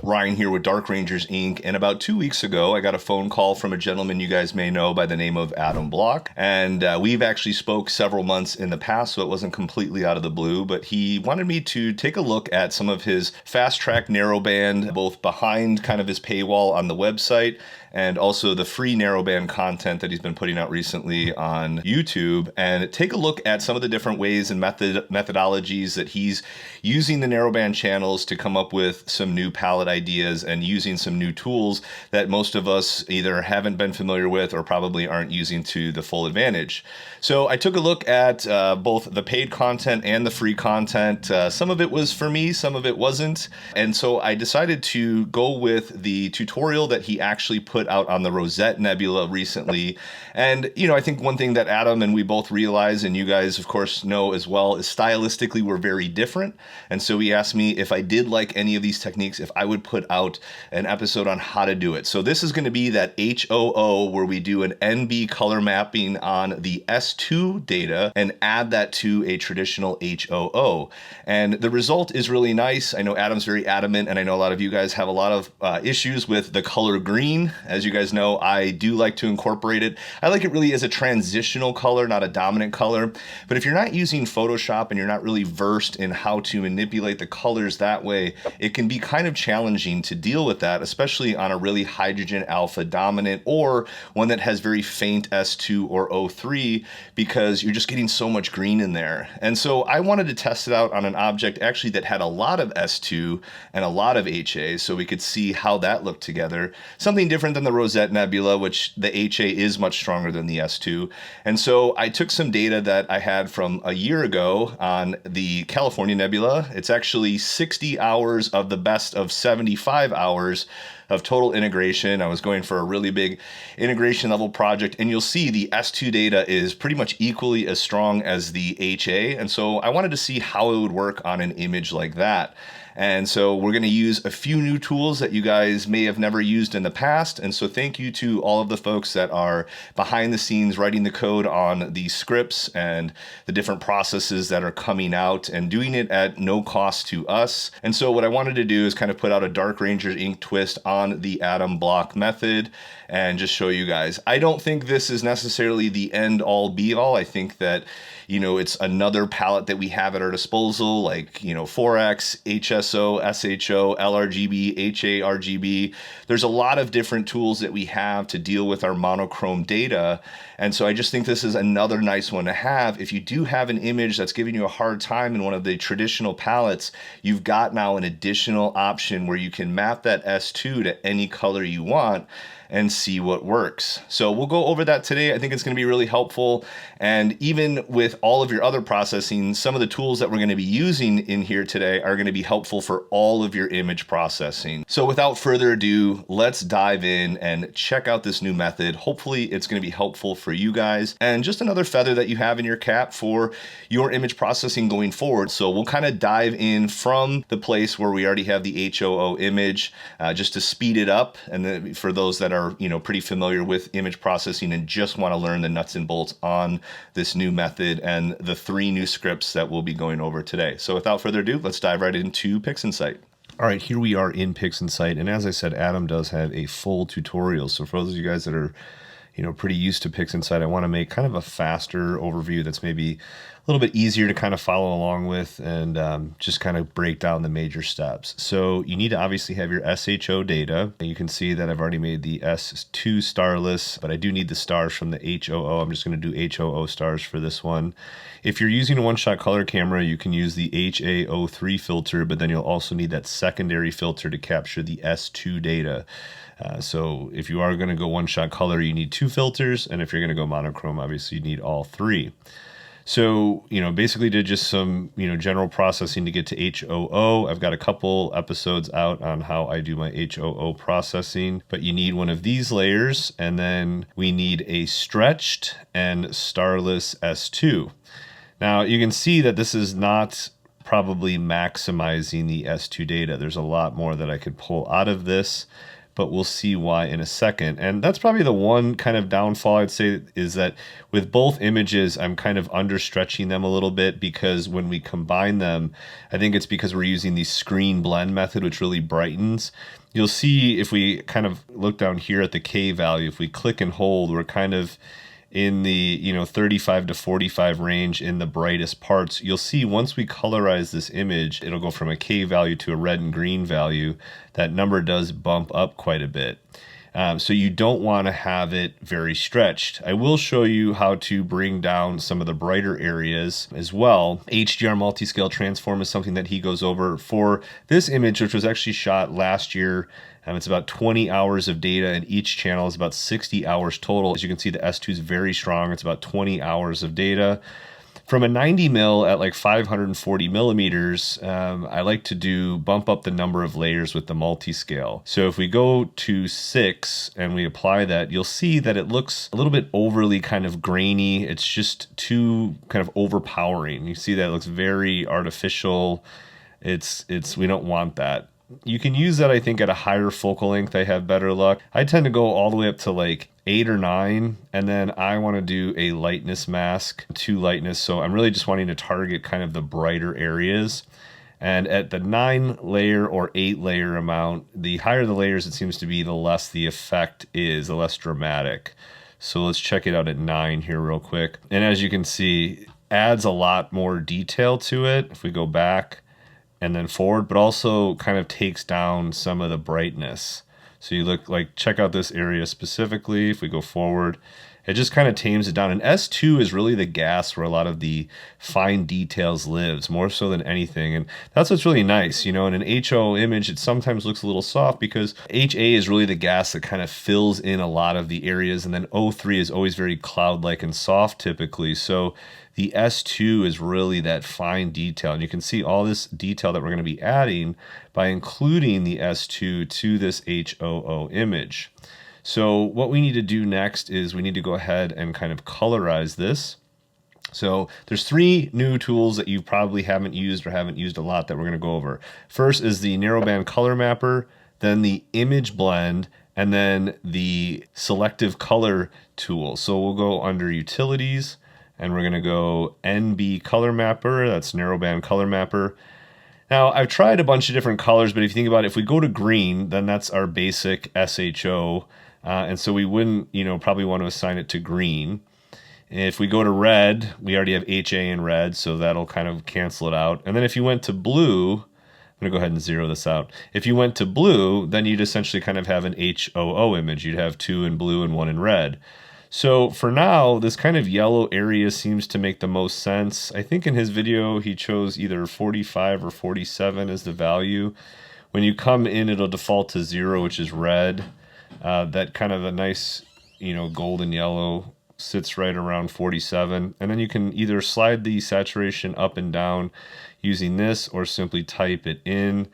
Ryan here with Dark Rangers Inc. And about 2 weeks ago, I got a phone call from a gentleman you guys may know by the name of Adam Block. And we've actually spoke several months in the past, so it wasn't completely out of the blue. But he wanted me to take a look at some of his fast track narrowband, both behind kind of his paywall on the website and also the free narrowband content that he's been putting out recently on YouTube, and take a look at some of the different ways and methodologies that he's using the narrowband channels to come up with some new palette ideas and using some new tools that most of us either haven't been familiar with or probably aren't using to the full advantage. So I took a look at both the paid content and the free content. Some of it was for me, some of it wasn't. And so I decided to go with the tutorial that he actually put out on the Rosette Nebula recently. And, you know, I think one thing that Adam and we both realize, and you guys, of course, know as well, is stylistically we're very different. And so he asked me if I did like any of these techniques, if I would put out an episode on how to do it. So this is going to be that HOO where we do an NB color mapping on the S2 data and add that to a traditional HOO. And the result is really nice. I know Adam's very adamant, and I know a lot of you guys have a lot of issues with the color green. As you guys know, I do like to incorporate it. I like it really as a transitional color, not a dominant color. But if you're not using Photoshop and you're not really versed in how to manipulate the colors that way, it can be kind of challenging to deal with that, especially on a really hydrogen alpha dominant or one that has very faint S2 or O3, because you're just getting so much green in there. And so I wanted to test it out on an object actually that had a lot of S2 and a lot of HA, so we could see how that looked together. Something different than the Rosette Nebula, which the HA is much stronger than the S2. And so I took some data that I had from a year ago on the California Nebula. It's actually 60 hours of the best of 75 hours of total integration. I was going for a really big integration level project, and you'll see the S2 data is pretty much equally as strong as the HA. And so I wanted to see how it would work on an image like that. And so we're going to use a few new tools that you guys may have never used in the past. And so thank you to all of the folks that are behind the scenes writing the code on these scripts and the different processes that are coming out and doing it at no cost to us. And so what I wanted to do is kind of put out a Dark Rangers Inc. twist on the Adam Block method and just show you guys. I don't think this is necessarily the end all be all. I think that, you know, it's another palette that we have at our disposal, like, you know, 4X, HSO, SHO, LRGB, HARGB. There's a lot of different tools that we have to deal with our monochrome data. And so I just think this is another nice one to have. If you do have an image that's giving you a hard time in one of the traditional palettes, you've got now an additional option where you can map that S2 to any color you want and see what works. So we'll go over that today. I think it's going to be really helpful. And even with all of your other processing, some of the tools that we're going to be using in here today are going to be helpful for all of your image processing. So without further ado, let's dive in and check out this new method. Hopefully it's going to be helpful for you guys and just another feather that you have in your cap for your image processing going forward. So we'll kind of dive in from the place where we already have the HOO image just to speed it up. And then for those that are, you know, pretty familiar with image processing and just want to learn the nuts and bolts on this new method and the 3 new scripts that we'll be going over today. So without further ado, let's dive right into Pixin Sight. All right, here we are in Pixin Sight, and as I said, Adam does have a full tutorial. So for those of you guys that are, you know, pretty used to Pixin Sight, I want to make kind of a faster overview that's maybe a little bit easier to kind of follow along with and just kind of break down the major steps. So you need to obviously have your SHO data. You can see that I've already made the S2 starless, but I do need the stars from the HOO. I'm just going to do HOO stars for this one. If you're using a one-shot color camera, you can use the HAO3 filter, but then you'll also need that secondary filter to capture the S2 data. So if you are going to go one-shot color, you need 2 filters, and if you're going to go monochrome, obviously you need all 3. So, you know, basically did just some, you know, general processing to get to HOO. I've got a couple episodes out on how I do my HOO processing, but you need one of these layers, and then we need a stretched and starless S2. Now, you can see that this is not probably maximizing the S2 data. There's a lot more that I could pull out of this, but we'll see why in a second. And that's probably the one kind of downfall I'd say, is that with both images, I'm kind of understretching them a little bit, because when we combine them, I think it's because we're using the screen blend method, which really brightens. You'll see if we kind of look down here at the K value, if we click and hold, we're kind of in the 35 to 45 range in the brightest parts. You'll see once we colorize this image, it'll go from a K value to a red and green value. That number does bump up quite a bit. So you don't want to have it very stretched. I will show you how to bring down some of the brighter areas as well. HDR multi-scale transform is something that he goes over for this image, which was actually shot last year. It's about 20 hours of data, and each channel is about 60 hours total. As you can see, the S2 is very strong. It's about 20 hours of data. From a 90 mil at like 540 millimeters, I like to bump up the number of layers with the multi-scale. So if we go to 6 and we apply that, you'll see that it looks a little bit overly kind of grainy. It's just too kind of overpowering. You see that it looks very artificial. We don't want that. You can use that, I think, at a higher focal length. I have better luck. I tend to go all the way up to like 8 or 9, and then I want to do a lightness mask to lightness. So I'm really just wanting to target kind of the brighter areas. And at the 9 layer or 8 layer amount, the higher the layers it seems to be, the less the effect is, the less dramatic. So let's check it out at 9 here real quick. And as you can see, adds a lot more detail to it if we go back and then forward, but also kind of takes down some of the brightness. So you look like, check out this area specifically. If we go forward, it just kind of tames it down. And S2 is really the gas where a lot of the fine details lives, more so than anything. And that's what's really nice. In an HO image, it sometimes looks a little soft because HA is really the gas that kind of fills in a lot of the areas. And then O3 is always very cloud-like and soft typically. So the S2 is really that fine detail. And you can see all this detail that we're going to be adding by including the S2 to this HOO image. So what we need to do next is we need to go ahead and kind of colorize this. So there's 3 new tools that you probably haven't used or haven't used a lot that we're going to go over. First is the Narrowband Colormapper, then the image blend, and then the selective color tool. So we'll go under utilities, and we're going to go NB Colormapper. That's Narrowband Colormapper. Now, I've tried a bunch of different colors, but if you think about it, if we go to green, then that's our basic SHO. And so we wouldn't, probably want to assign it to green. If we go to red, we already have HA in red, so that'll kind of cancel it out. And then if you went to blue, I'm going to go ahead and zero this out. If you went to blue, then you'd essentially kind of have an HOO image. You'd have 2 in blue and 1 in red. So for now, this kind of yellow area seems to make the most sense. I think in his video, he chose either 45 or 47 as the value. When you come in, it'll default to 0, which is red. That kind of a nice, golden yellow sits right around 47. And then you can either slide the saturation up and down using this or simply type it in.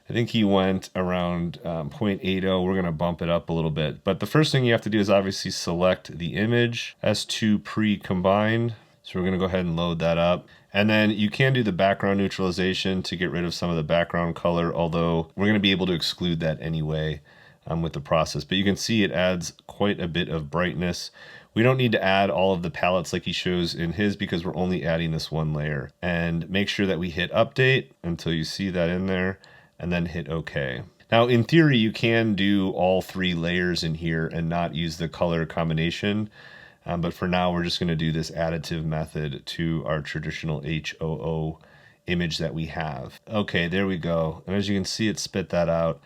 I think he went around 0.80. We're going to bump it up a little bit. But the first thing you have to do is obviously select the image, S2 pre-combined. So we're going to go ahead and load that up. And then you can do the background neutralization to get rid of some of the background color, although we're going to be able to exclude that anyway with the process. But you can see it adds quite a bit of brightness. We don't need to add all of the palettes like he shows in his because we're only adding this one layer. And make sure that we hit update until you see that in there, and then hit OK. Now, in theory, you can do all 3 layers in here and not use the color combination. But for now, we're just going to do this additive method to our traditional HOO image that we have. Okay, there we go. And as you can see, it spit that out.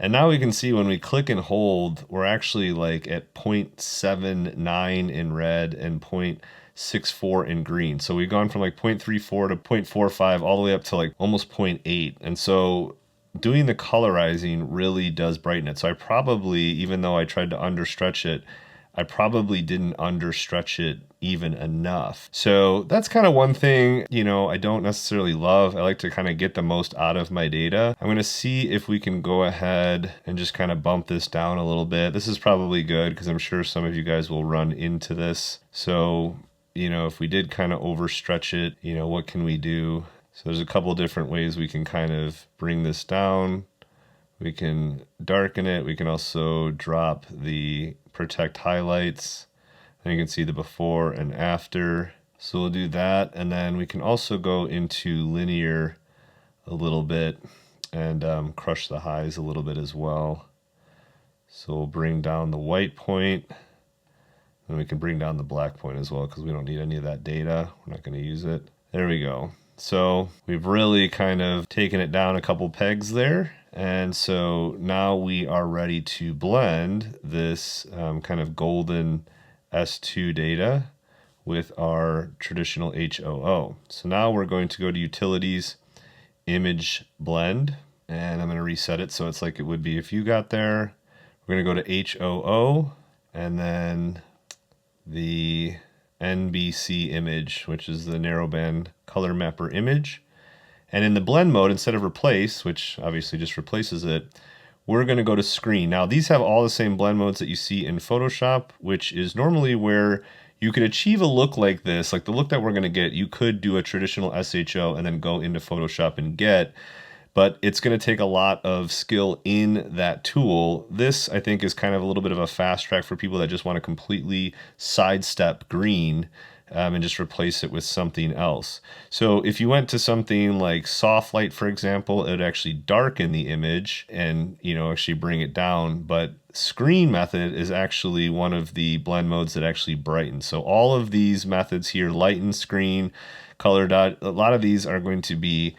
And now we can see when we click and hold, we're actually like at 0.79 in red and 0.64 in green. So we've gone from like 0.34 to 0.45 all the way up to like almost 0.8. And so doing the colorizing really does brighten it. So I probably, even though I tried to understretch it, I probably didn't understretch it even enough. So that's kind of one thing, I don't necessarily love. I like to kind of get the most out of my data. I'm going to see if we can go ahead and just kind of bump this down a little bit. This is probably good because I'm sure some of you guys will run into this. So, if we did kind of overstretch it, what can we do? So there's a couple different ways we can kind of bring this down. We can darken it. We can also drop the protect highlights. And you can see the before and after. So we'll do that. And then we can also go into linear a little bit and crush the highs a little bit as well. So we'll bring down the white point, and we can bring down the black point as well because we don't need any of that data. We're not going to use it. There we go. So we've really kind of taken it down a couple pegs there. And so now we are ready to blend this kind of golden S2 data with our traditional HOO. So now we're going to go to Utilities, Image Blend, and I'm going to reset it so it's like it would be if you got there. We're going to go to HOO, and then the NBC image, which is the Narrowband Colormapper image. And in the blend mode, instead of replace, which obviously just replaces it, we're going to go to screen. Now, these have all the same blend modes that you see in Photoshop, which is normally where you could achieve a look like this, like the look that we're going to get. You could do a traditional SHO and then go into Photoshop and get, but it's going to take a lot of skill in that tool. This, I think, is kind of a little bit of a fast track for people that just want to completely sidestep green and just replace it with something else. So if you went to something like soft light, for example, it would actually darken the image and, you know, actually bring it down. But screen method is actually one of the blend modes that actually brighten. So all of these methods here, lighten, screen, color dot, a lot of these are going to be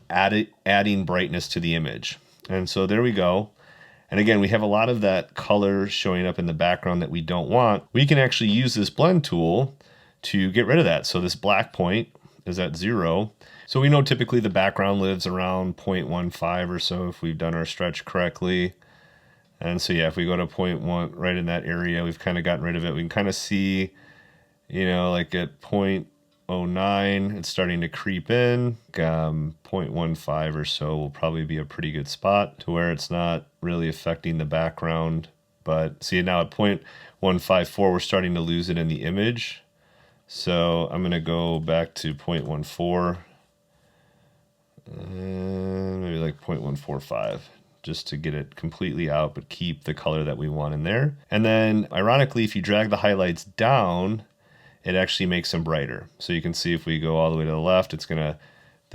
adding brightness to the image. And so there we go. And again, we have a lot of that color showing up in the background that we don't want. We can actually use this blend tool to get rid of that. So this black point is at 0. So we know typically the background lives around 0.15 or so if we've done our stretch correctly. And so yeah, if we go to 0.1 right in that area, we've kind of gotten rid of it. We can kind of see, you know, like at 0.09, it's starting to creep in. 0.15 or so will probably be a pretty good spot to where it's not really affecting the background. But see, now at 0.154, we're starting to lose it in the image. So I'm going to go back to 0.14, maybe like 0.145, just to get it completely out, but keep the color that we want in there. And then ironically, if you drag the highlights down, it actually makes them brighter. So you can see if we go all the way to the left, the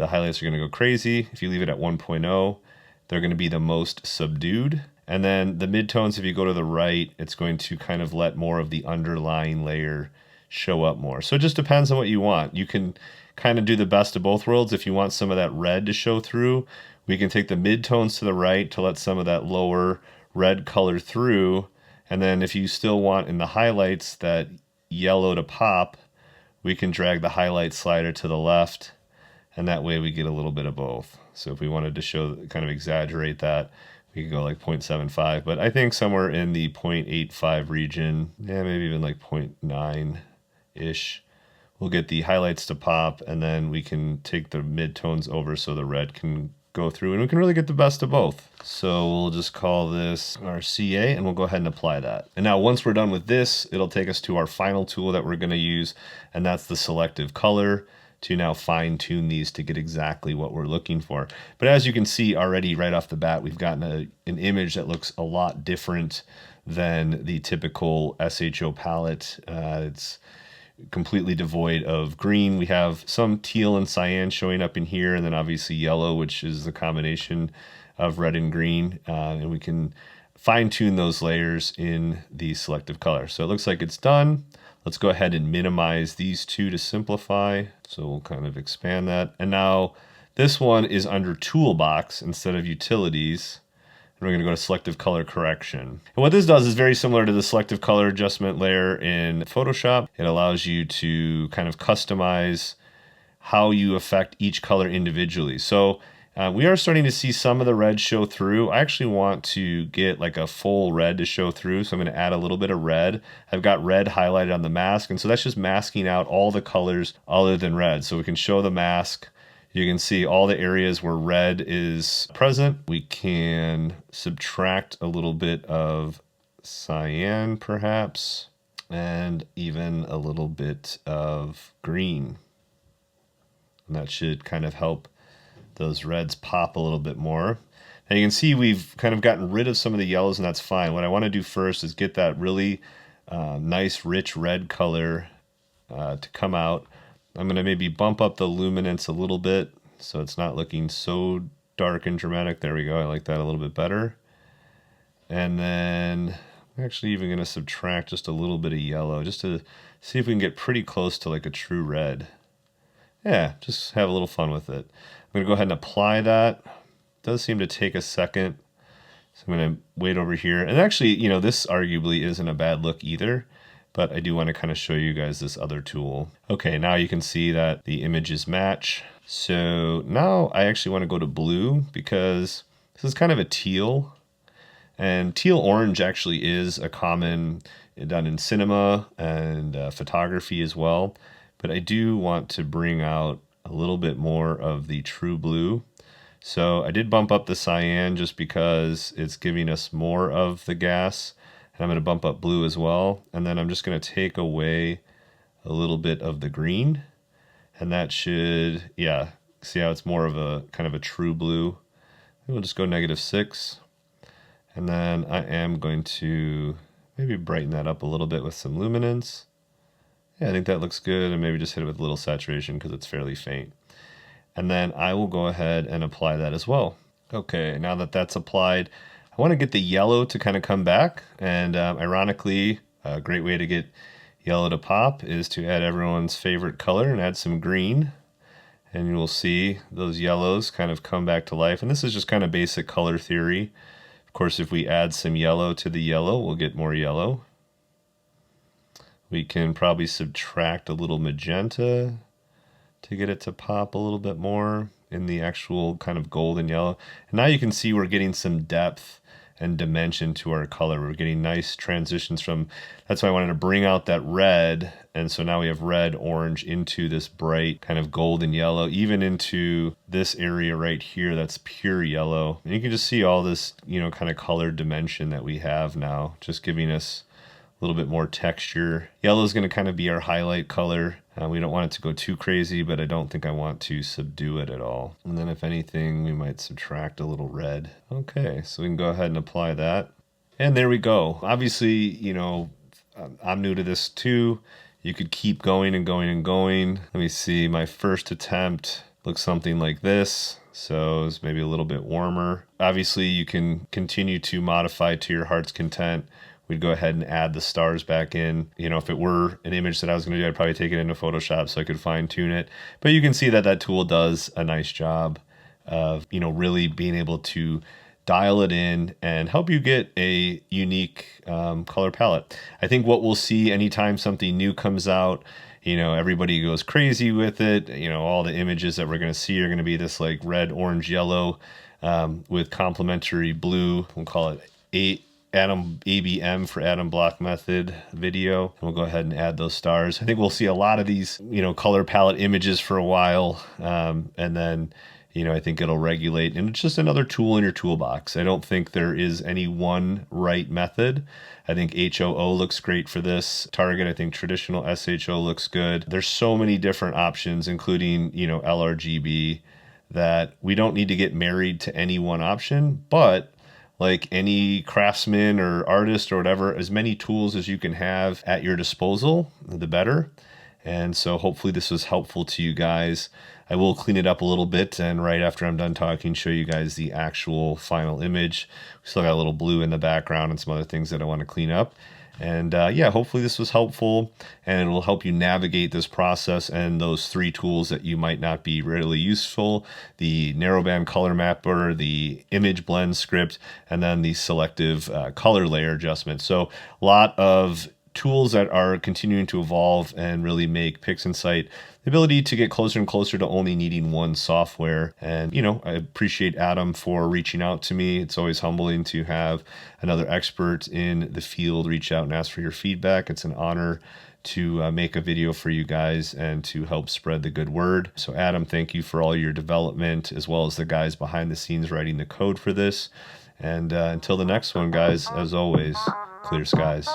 highlights are going to go crazy. If you leave it at 1.0, they're going to be the most subdued. And then the midtones, if you go to the right, it's going to kind of let more of the underlying layer show up more. So it just depends on what you want. You can kind of do the best of both worlds. If you want some of that red to show through, we can take the midtones to the right to let some of that lower red color through. And then if you still want in the highlights that yellow to pop, we can drag the highlight slider to the left, and that way we get a little bit of both. So if we wanted to show, kind of exaggerate that, we could go like 0.75, but I think somewhere in the 0.85 region, yeah, maybe even like 0.9-ish, we'll get the highlights to pop, and then we can take the midtones over so the red can go through, and we can really get the best of both. So we'll just call this our CA, and we'll go ahead and apply that. And now once we're done with this, it'll take us to our final tool that we're going to use, and that's the selective color, to now fine tune these to get exactly what we're looking for. But as you can see already right off the bat, we've gotten an image that looks a lot different than the typical SHO palette. It's completely devoid of green. We have some teal and cyan showing up in here, and then obviously yellow, which is the combination of red and green. And we can fine tune those layers in the selective color. So it looks like it's done. Let's go ahead and minimize these two to simplify. So we'll kind of expand that. And now this one is under Toolbox instead of Utilities. And we're going to go to Selective Color Correction. And what this does is very similar to the Selective Color Adjustment layer in Photoshop. It allows you to kind of customize how you affect each color individually. So we are starting to see some of the red show through. I actually want to get like a full red to show through, so I'm going to add a little bit of red. I've got red highlighted on the mask, and so that's just masking out all the colors other than red. So we can show the mask. You can see all the areas where red is present. We can subtract a little bit of cyan perhaps, and even a little bit of green. And that should kind of help those reds pop a little bit more. And you can see we've kind of gotten rid of some of the yellows, and that's fine. What I want to do first is get that really nice, rich red color to come out. I'm going to maybe bump up the luminance a little bit so it's not looking so dark and dramatic. There we go. I like that a little bit better. And then I'm actually even going to subtract just a little bit of yellow just to see if we can get pretty close to like a true red. Yeah, just have a little fun with it. I'm going to go ahead and apply that. It does seem to take a second. So I'm going to wait over here. And actually, you know, this arguably isn't a bad look either, but I do want to kind of show you guys this other tool. Okay, now you can see that the images match. So now I actually want to go to blue because this is kind of a teal. And teal orange actually is a common done in cinema and photography as well. But I do want to bring out a little bit more of the true blue. So I did bump up the cyan just because it's giving us more of the gas. And I'm going to bump up blue as well. And then I'm just going to take away a little bit of the green. And that should, yeah, see how it's more of a kind of a true blue. We'll just go -6. And then I am going to maybe brighten that up a little bit with some luminance. Yeah, I think that looks good. And maybe just hit it with a little saturation because it's fairly faint. And then I will go ahead and apply that as well. Okay, now that that's applied, I want to get the yellow to kind of come back. And ironically, a great way to get yellow to pop is to add everyone's favorite color and add some green. And you will see those yellows kind of come back to life. And this is just kind of basic color theory. Of course, if we add some yellow to the yellow, we'll get more yellow. We can probably subtract a little magenta to get it to pop a little bit more in the actual kind of golden yellow. And now you can see we're getting some depth and dimension to our color. We're getting nice transitions from, that's why I wanted to bring out that red. And so now we have red, orange into this bright kind of golden yellow, even into this area right here that's pure yellow. And you can just see all this, you know, kind of color dimension that we have now, just giving us a little bit more texture. Yellow is going to kind of be our highlight color. We don't want it to go too crazy, but I don't think I want to subdue it at all. And then if anything, we might subtract a little red. Okay, so we can go ahead and apply that. And there we go. Obviously, you know, I'm new to this too. You could keep going and going and going. Let me see, my first attempt looks something like this. So it's maybe a little bit warmer. Obviously, you can continue to modify to your heart's content. We'd go ahead and add the stars back in. You know, if it were an image that I was going to do, I'd probably take it into Photoshop so I could fine tune it. But you can see that that tool does a nice job of, you know, really being able to dial it in and help you get a unique color palette. I think what we'll see anytime something new comes out, you know, everybody goes crazy with it. You know, all the images that we're going to see are going to be this like red, orange, yellow with complementary blue. We'll call it ABM for atom block method video. And we'll go ahead and add those stars. I think we'll see a lot of these, you know, color palette images for a while. And then, you know, I think it'll regulate. And it's just another tool in your toolbox. I don't think there is any one right method. I think HOO looks great for this target. I think traditional SHO looks good. There's so many different options, including, you know, LRGB, that we don't need to get married to any one option, but like any craftsman or artist or whatever, as many tools as you can have at your disposal, the better. And so hopefully this was helpful to you guys. I will clean it up a little bit, and right after I'm done talking, show you guys the actual final image. We still got a little blue in the background and some other things that I want to clean up. And yeah, hopefully this was helpful, and it will help you navigate this process and those 3 tools that you might not be really useful: the Narrowband Colormapper, the image blend script, and then the selective color layer adjustment. So a lot of tools that are continuing to evolve and really make Pixin Sight the ability to get closer and closer to only needing one software. And, you know, I appreciate Adam for reaching out to me. It's always humbling to have another expert in the field reach out and ask for your feedback. It's an honor to make a video for you guys and to help spread the good word. So Adam, thank you for all your development, as well as the guys behind the scenes writing the code for this. And until the next one, guys, as always, clear skies.